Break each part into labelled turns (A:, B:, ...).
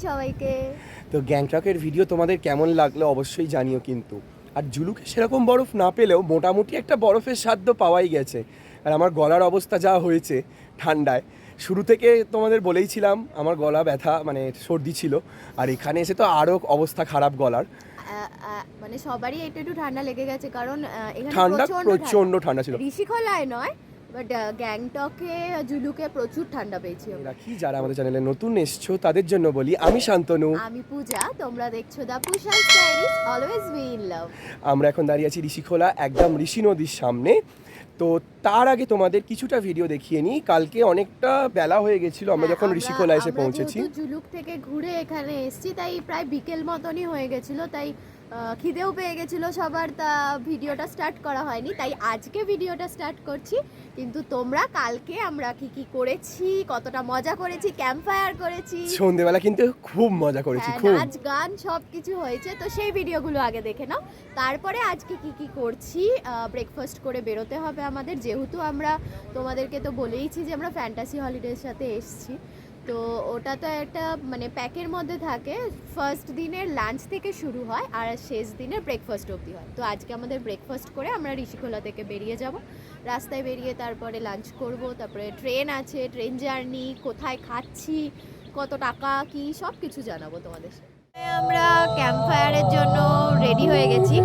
A: সবাইকে।
B: তো গ্যাংটকের ভিডিও তোমাদের কেমন লাগলো অবশ্যই জানিও কিন্তু। আর জুলুকে সেরকম বরফ না পেলেও মোটামুটি একটা বরফের স্বাদ পাওয়াই গেছে। আর আমার গলার অবস্থা যা হয়েছে ঠান্ডায়, শুরু থেকে তোমাদের বলেইছিলাম আমার গলা ব্যথা, মানে সর্দি ছিল। আর এখানে এসে তো আরও অবস্থা খারাপ গলার।
A: মানে সবারই একটু ঠান্ডা লেগে গেছে, কারণ এখানে
B: ঠান্ডা প্রচণ্ড ঠান্ডা ছিল।
A: ঋষিখোলায় নয়, বাট গ্যাংটকে জুলুকে প্রচুর ঠান্ডা পেয়েছি।
B: রাখি যারা আমাদের চ্যানেলে নতুন এসছো তাদের জন্য বলি, আমি শান্তনু,
A: আমি পূজা, তোমরা দেখছো দা পুষা stylish, always be in love.
B: আমরা এখন দাঁড়িয়ে আছি ঋষিখোলা, একদম ঋষি নদীর সামনে। তো তার আগে তোমাদের কিছুটা ভিডিও দেখিয়ে নিই। কালকে অনেকটা বেলা হয়ে গেছিলো আমরা যখন ঋষিখোলা এসে পৌঁছেছি।
A: জুলুক থেকে ঘুরে এখানে এসেছি, তাই প্রায় বিকেল মতনই হয়ে গেছিলো, তাই খিদেও পেয়ে গেছিলো সবার, তা ভিডিওটা স্টার্ট করা হয়নি, তাই আজকে ভিডিওটা স্টার্ট করছি। কিন্তু তোমরা কালকে আমরা কি করেছি, কতটা মজা করেছি, ক্যাম্প ফায়ার করেছি,
B: সন্ধ্যেবেলা কিন্তু খুব মজা করেছি, খুব
A: নাচ গান সব কিছু হয়েছে, তো সেই ভিডিওগুলো আগে দেখে নাও। তারপরে আজকে কি করছি, ব্রেকফাস্ট করে বেরোতে হবে আমাদের, যেহেতু আমরা তোমাদেরকে তো বলেইছি যে আমরা ফ্যান্টাসি হলিডের সাথে এসেছি। তো ওটা তো একটা মানে প্যাকের মধ্যে থাকে, ফার্স্ট দিনের লাঞ্চ থেকে শুরু হয় আর শেষ দিনের ব্রেকফাস্ট অবধি হয়। তো আজকে আমাদের ব্রেকফাস্ট করে আমরা ঋষিখোলা থেকে বেরিয়ে যাব। রাস্তায় বেরিয়ে তারপরে লাঞ্চ করব, তারপরে ট্রেন আছে, ট্রেন জার্নি, কোথায় খাচ্ছি, কত টাকা কি সব কিছু জানাবো তোমাদের। আমরা ক্যাম্প ফায়ারের জন্য রেডি হয়ে গেছি।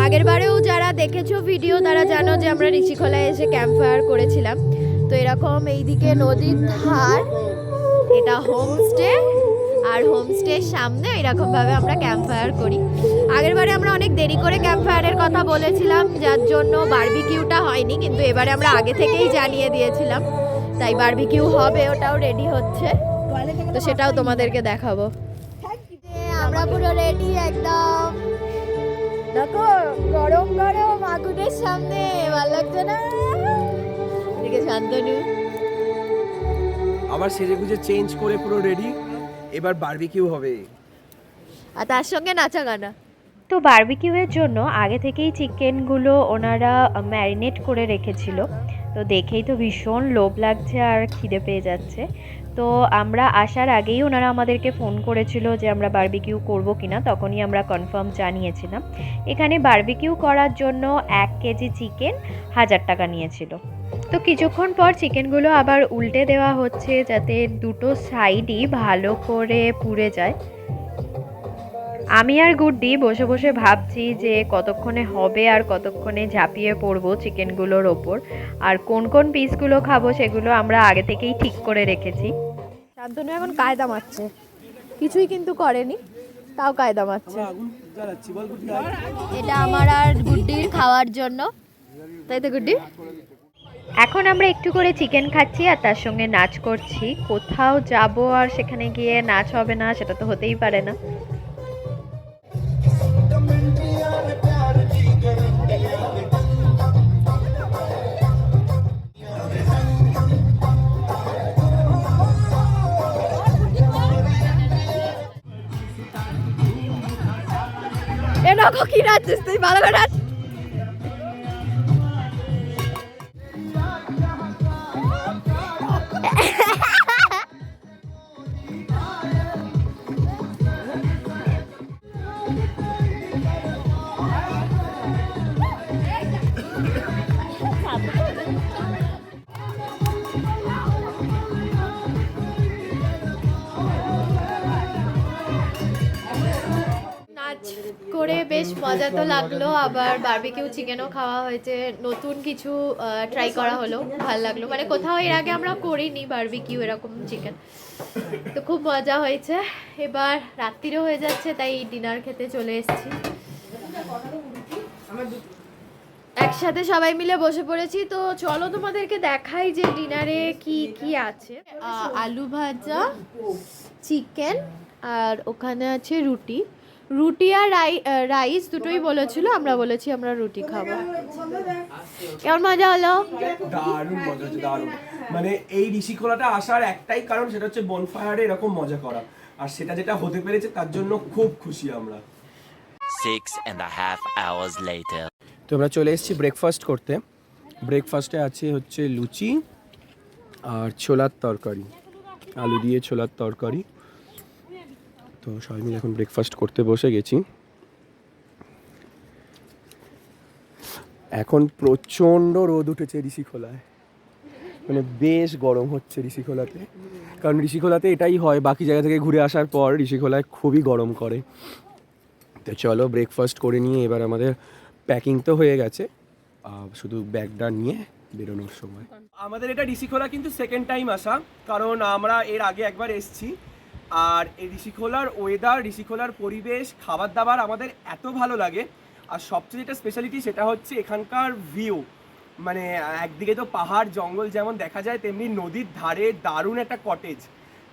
A: আগের বারেও যারা দেখেছো ভিডিও তারা জানো যে আমরা ঋষিখোলায় এসে ক্যাম্প ফায়ার করেছিলাম। তো এরকম এইদিকে নদীর ধার, এটা হোমস্টে, আর হোমস্টের সামনে এরকমভাবে আমরা ক্যাম্প ফায়ার করি। আগের বারে আমরা অনেক দেরি করে ক্যাম্প ফায়ারের কথা বলেছিলাম, যার জন্য বারবিকিউটা হয়নি, কিন্তু এবারে আমরা আগে থেকেই জানিয়ে দিয়েছিলাম, তাই বারবিকিউ হবে, ওটাও রেডি হচ্ছে, তো সেটাও তোমাদেরকে দেখাবো। আমরা পুরো রেডি একদম, দেখো গরম গরম আগুনের সামনে, ভালো লাগছে না? এদিকে শান্তনু
B: আবার সেজে গুজে চেঞ্জ করে পুরো রেডি, এবার বারবিকিউ হবে,
A: আর তার সঙ্গে নাচা গানা।
C: তো বারবিকিউয়ের জন্য আগে থেকেই চিকেনগুলো ওনারা ম্যারিনেট করে রেখেছিল। তো দেখেই তো ভীষণ লোভ লাগছে আর খিদে পেয়ে যাচ্ছে। তো আমরা আসার আগেই ওনারা আমাদেরকে ফোন করেছিল যে আমরা বারবিকিউ করব কিনা, তখনই আমরা কনফার্ম জানিয়েছিলাম। এখানে বারবিকিউ করার জন্য 1 কেজি চিকেন 1000 টাকা নিয়েছিল। তো কিছুক্ষণ পর চিকেনগুলো আবার উল্টে দেওয়া হচ্ছে যাতে দুটো সাইডই ভালো করে পুড়ে যায়। আমি আর গুড্ডি বসে বসে ভাবছি যে কতক্ষণে হবে আর কতক্ষণে ঝাঁপিয়ে পড়বো চিকেনগুলোর ওপর, আর কোন কোন পিসগুলো খাবো সেগুলো আমরা আগে থেকেই ঠিক করে রেখেছি।
A: শান্তনু এখন কায়দা মারছে, কিছুই কিন্তু করেনি, তাও কায়দা মারছে। এটা আমার আর গুড্ডির খাওয়ার জন্য, তাই তো গুড্ডি?
C: এখন আমরা একটু করে চিকেন খাচ্ছি আর তার সঙ্গে নাচ করছি। কোথাও যাব আর সেখানে গিয়ে নাচ হবে না, সেটা তো হতেই পারে না।
A: এ দেখো কি নাচছিস তুই, ভালো করে নাচ। নাচ করে বেশ মজা তো লাগলো, আবার বারবিকিউ চিকেনও খাওয়া হয়েছে, নতুন কিছু ট্রাই করা হলো, ভালো লাগলো, মানে কোথাও এর আগে আমরা করিনি বারবিকিউ এরকম চিকেন, তো খুব মজা হয়েছে। এবার রাত্রিরও হয়ে যাচ্ছে, তাই ডিনার খেতে চলে এসেছি। একসাথে সবাই মিলে বসে পড়েছি, তো চলো তোমাদেরকে দেখাই যে ডিনারে কি কি আছে। আলু ভাজা, চিকেন, আর ওখানে আছে রুটি। রুটি আর রাইস দুটোই বলেছিল, আমরা বলেছি আমরা রুটি খাবো। কেমন মজা হলো?
B: দারুণ মজা হচ্ছে, দারুণ। মানে এই ঋষিখোলাটা আসার একটাই কারণ, সেটা হচ্ছে বনফায়ারে এরকম মজা করা, আর সেটা যেটা হতে পেরেছে তার জন্য খুব খুশি আমরা।
D: 6.5 hours later.
B: তো আমরা চলে এসেছি ব্রেকফাস্ট করতে। ব্রেকফাস্টে আছে হচ্ছে লুচি আর ছোলার তরকারি, আলু দিয়ে ছোলার তরকারি, তো সবাই মিলে এখন ব্রেকফাস্ট করতে বসে গেছি। এখন প্রচণ্ড রোদ উঠেছে ঋষিখোলায়, মানে বেশ গরম হচ্ছে ঋষিখোলাতে। কারণ ঋষিখোলাতে এটাই হয়, বাকি জায়গা থেকে ঘুরে আসার পর ঋষিখোলায় খুবই গরম করে। তো চলো ব্রেকফাস্ট করে নিয়ে এবার আমাদের প্যাকিং তো হয়ে গেছে, শুধু ব্যাগটা নিয়ে বেরোনোর সময়। আমাদের এটা ঋষিখোলা কিন্তু সেকেন্ড টাইম আসা, কারণ আমরা এর আগে একবার এসেছি। আর এই ঋষিখোলার ওয়েদার, ঋষিখোলার পরিবেশ, খাবার দাবার আমাদের এত ভালো লাগে। আর সবচেয়ে যেটা স্পেশালিটি সেটা হচ্ছে এখানকার ভিউ, মানে একদিকে তো পাহাড় জঙ্গল যেমন দেখা যায়, তেমনি নদীর ধারে দারুণ একটা কটেজ,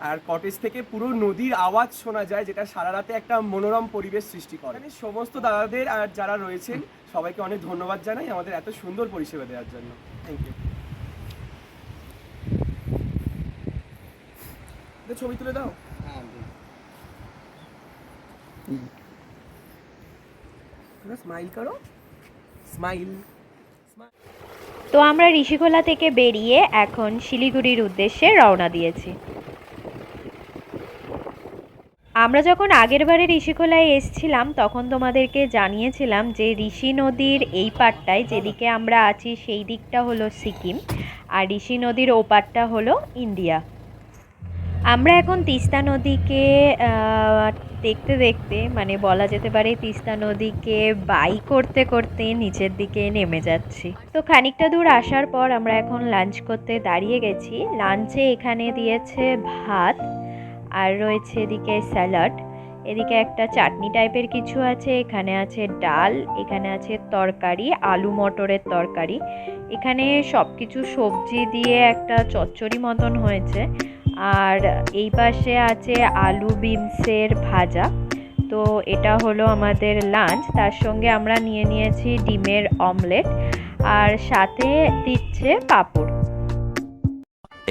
B: আর কটেজ থেকে পুরো নদীর আওয়াজ শোনা যায়, যেটা সারা রাতে একটা মনোরম পরিবেশ সৃষ্টি করে। এখানে সমস্ত দাদাদের আর যারা রয়েছেন সবাইকে অনেক ধন্যবাদ জানাই আমাদের এত সুন্দর পরিষেবা দেওয়ার জন্য। Thank you. ছবি তুলে দাও। স্মাইল করো, স্মাইল।
C: তো আমরা ঋষিখোলা থেকে বেরিয়ে এখন শিলিগুড়ির উদ্দেশ্যে রওনা দিয়েছি। আমরা যখন আগের বারে ঋষিখোলায় এসেছিলাম তখন তোমাদেরকে জানিয়েছিলাম যে ঋষি নদীর এই পাড়টায় যেদিকে আমরা আছি সেই দিকটা হলো সিকিম, আর ঋষি নদীর ওপারটা হলো ইন্ডিয়া। আমরা এখন তিস্তা নদীকে দেখতে দেখতে, মানে বলা যেতে পারে তিস্তা নদীকে বাই করতে করতে নিচের দিকে নেমে যাচ্ছি। তো খানিকটা দূর আসার পর আমরা এখন লাঞ্চ করতে দাঁড়িয়ে গেছি। লাঞ্চে এখানে দিয়েছে ভাত, আর রয়েছে এদিকে স্যালাড, এদিকে একটা চাটনি টাইপের কিছু আছে, এখানে আছে ডাল, এখানে আছে তরকারি, আলু মটরের তরকারি, এখানে সব কিছু সবজি দিয়ে একটা চচ্চড়ি মতন হয়েছে, আর এই পাশে আছে আলু বিনসের ভাজা। তো এটা হলো আমাদের লাঞ্চ। তার সঙ্গে আমরা নিয়ে নিয়েছি ডিমের অমলেট, আর সাথে দিচ্ছে পাঁপড়।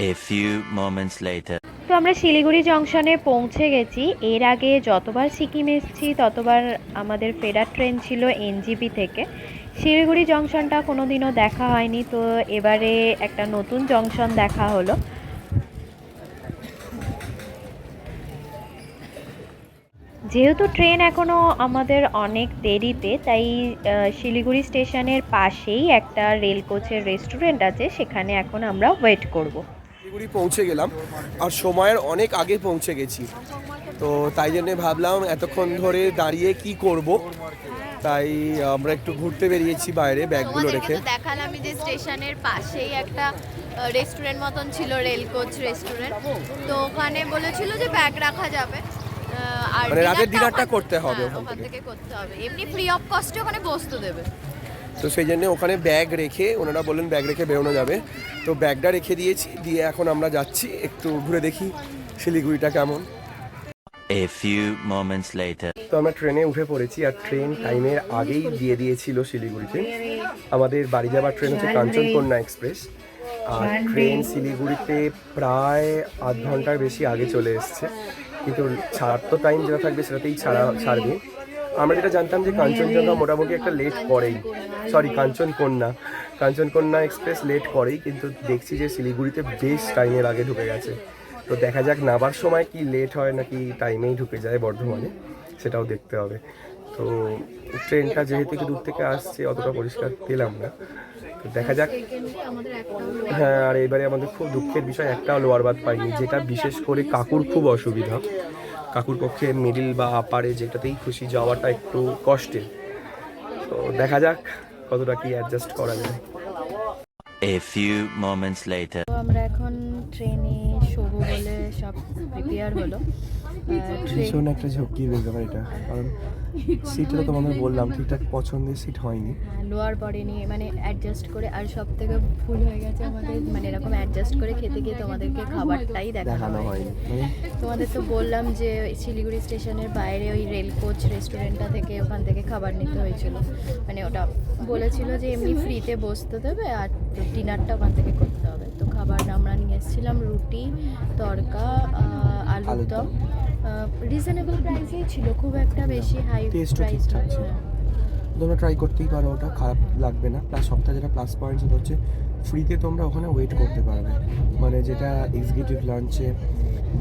D: A few moments later.
C: তো আমরা শিলিগুড়ি জংশনে পৌঁছে গেছি। এর আগে যতবার সিকিম এসেছি ততবার আমাদের ফেরার ট্রেন ছিল এনজিপি থেকে। শিলিগুড়ি জংশনটা কোনোদিনও দেখা হয়নি, তো এবারে একটা নতুন জংশন দেখা হলো। যেহেতু ট্রেন এখনও আমাদের অনেক দেরিতে, তাই শিলিগুড়ি স্টেশনের পাশেই একটা রেল কোচের রেস্টুরেন্ট আছে, সেখানে এখন আমরা ওয়েট করব।
B: শিলিগুড়ি পৌঁছে গেলাম, আর সময়ের অনেক আগে পৌঁছে গেছি, তো তাই জন্যে ভাবলাম এতক্ষণ ধরে দাঁড়িয়ে কি করব, তাই আমরা একটু ঘুরতে বেরিয়েছি বাইরে ব্যাগগুলো রেখে।
A: দেখালাম যে স্টেশনের পাশেই একটা রেস্টুরেন্ট মতন ছিল, রেল কোচ রেস্টুরেন্ট। তো ওখানে বলেছিল যে ব্যাগ রাখা যাবে, আর
B: মানে রাতের ডিনারটা করতে হবে
A: ওখান থেকে করতে হবে, এমনি ফ্রি অফ কস্টে ওখানে বসতে দেবে।
B: তো সেই জন্য ওখানে ব্যাগ রেখে, ওনারা বললেন ব্যাগ রেখে বেরোনো যাবে, তো ব্যাগটা রেখে দিয়েছি, দিয়ে এখন আমরা যাচ্ছি একটু ঘুরে দেখি শিলিগুড়িটা কেমন।
D: A few moments later.
B: তো আমরা ট্রেনে উঠে পড়েছি, আর ট্রেন টাইমের আগেই দিয়ে দিয়েছিল শিলিগুড়িতে। আমাদের বাড়ি যাওয়ার ট্রেন হচ্ছে কাঞ্চনকন্যা এক্সপ্রেস, আর ট্রেন শিলিগুড়িতে প্রায় আধ ঘন্টার বেশি আগে চলে এসছে, কিন্তু ছাড়ার তো টাইম যেটা থাকবে সেটাতেই ছাড়বে। আমরা যেটা জানতাম যে কাঞ্চনজঙ্ঘা মোটামুটি একটা লেট করেই, কাঞ্চনকন্যা এক্সপ্রেস লেট করেই, কিন্তু দেখছি যে শিলিগুড়িতে বেশ টাইমের আগে ঢুকে গেছে। তো দেখা যাক নাবার সময় কি লেট হয় নাকি টাইমেই ঢুকে যায় বর্ধমানে, সেটাও দেখতে হবে। তো ট্রেনটা যেহেতু একটু দূর থেকে আসছে অতটা পরিষ্কার পেলাম না, তো দেখা যাক। হ্যাঁ, আর এবারে আমাদের খুব দুঃখের বিষয় একটাও লোয়ার বাদ পাইনি, যেটা বিশেষ করে কাকুর খুব অসুবিধা। কাকুর পক্ষে মিডিল বা আপারে যেটাতেই খুশি যাওয়াটা একটু কষ্টের, তো দেখা যাক কতটা কি অ্যাডজাস্ট করা যায়।
D: A few moments later.
C: তো আমরা এখন ট্রেনে শোবো বলে সব প্রিপেয়ার হলো।
B: ভীষণ একটা ঝক্কির ব্যাপার এটা, কারণ সিটটা তো তোমাদের বললাম ঠিকঠাক পছন্দের সিট হয়নি,
A: লোয়ার পড়েনি, মানে অ্যাডজাস্ট করে। আর সব থেকে ভুল হয়ে গেছে আমাদের, মানে এরকম অ্যাডজাস্ট করে খেতে গিয়ে তোমাদেরকে খাবারটাই দেখানো হয়নি। তোমাদের তো বললাম যে শিলিগুড়ি স্টেশনের বাইরে ওই রেল কোচ রেস্টুরেন্টটা থেকে, ওখান থেকে খাবার নিতে হয়েছিল। মানে ওটা বলেছিল যে এমনি ফ্রিতে বসতে দেবে, আর ডিনারটা ওখান থেকে করতে হবে। তো খাবার আমরা নিয়ে এসেছিলাম রুটি, তড়কা, আলুর দম। রিজনেবল প্রাইসেই ছিল, খুব একটা বেশি হাই প্রাইস নয়।
B: তোমরা ট্রাই করতেই পারো, ওটা খারাপ লাগবে না। প্লাস সবথেকে যেটা প্লাস পয়েন্ট সেটা হচ্ছে ফ্রিতে তোমরা ওখানে ওয়েট করতে পারবে, মানে যেটা এক্সিকিউটিভ লাঞ্চে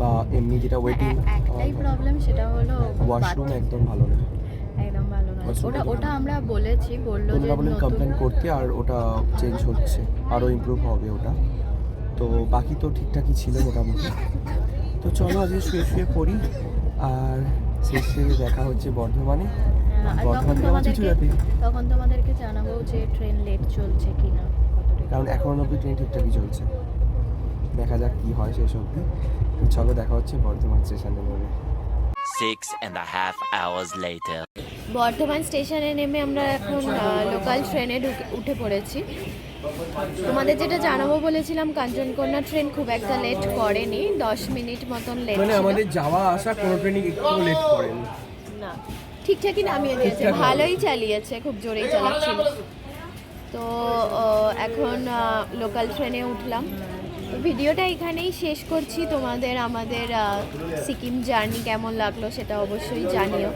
B: বা এমনি যেটা ওয়েটিং,
A: একটাই প্রবলেম, সেটা হলো
B: ওয়াশরুম একদম ভালো না।
A: একদম ভালো না।
B: Washroom
A: ওটা
B: একদম
A: ওটা
B: ভালো।
A: আমরা বলেছি, বললো যে
B: তোমরা বলেন
A: নতুন
B: কমপ্লেন করতে, আর ওটা চেঞ্জ হচ্ছে, আরও ইমপ্রুভ হবে ওটা। তো বাকি তো ঠিকঠাকই ছিল মোটামুটি। তো চলো আজকে শুয়ে শুয়ে পড়ি, আর শেষে দেখা হচ্ছে বর্ধমানে।
A: আর
B: বর্ধমান থেকে আবার চুচুড়াতে,
A: তখন তোমাদেরকে জানাবো যে ট্রেন লেট চলছে কিনা, কতটা
B: কারণ এখন অবধি ট্রেন ঠিকঠাকই চলছে। দেখা যাক কি হয় শেষ অবধি। তো চলো দেখা হচ্ছে বর্ধমান স্টেশনে নেমে।
D: 6.5 hours later.
A: বর্ধমান স্টেশনে নেমে আমরা এখন লোকাল ট্রেনে উঠে পড়েছি। তোমাদের যেটা জানাবো বলেছিলাম, কাঞ্চনকন্যা ট্রেন খুব একটা লেট করেনি, 10 মিনিট মতন লেট
B: মানে
A: ছিল।
B: আমাদের যাওয়া আসা কোনো ট্রেনই একটু লেট করেনি।
A: না, ঠিকঠাকই নামিয়ে দিয়েছে,
B: ঠিকঠাক
A: ভালোই চালিয়েছে, খুব জোরেই চালাচ্ছিল। তো এখন লোকাল ট্রেনে উঠলাম। তো ভিডিওটা এখানেই শেষ করছি। তোমাদের আমাদের সিকিম জার্নি কেমন লাগলো সেটা অবশ্যই জানিও।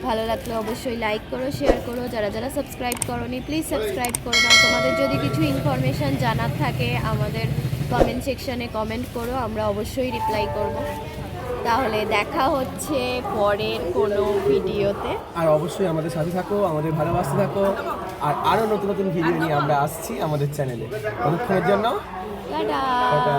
A: ভালো লাগলে অবশ্যই লাইক করো, শেয়ার করো। যারা যারা সাবস্ক্রাইব করোনি প্লিজ সাবস্ক্রাইব করে নাও। তোমাদের যদি কিছু ইনফরমেশান জানার থাকে আমাদের কমেন্ট সেকশনে কমেন্ট করো, আমরা অবশ্যই রিপ্লাই করব। তাহলে দেখা হচ্ছে পরের কোনো ভিডিওতে।
B: আর অবশ্যই আমাদের সাথে থাকো, আমাদের ভালোবাসতে থাকো, আর আরও নতুন নতুন ভিডিও নিয়ে আমরা আসছি আমাদের চ্যানেলে। ততক্ষণের জন্য
A: টাটা।
B: টাটা।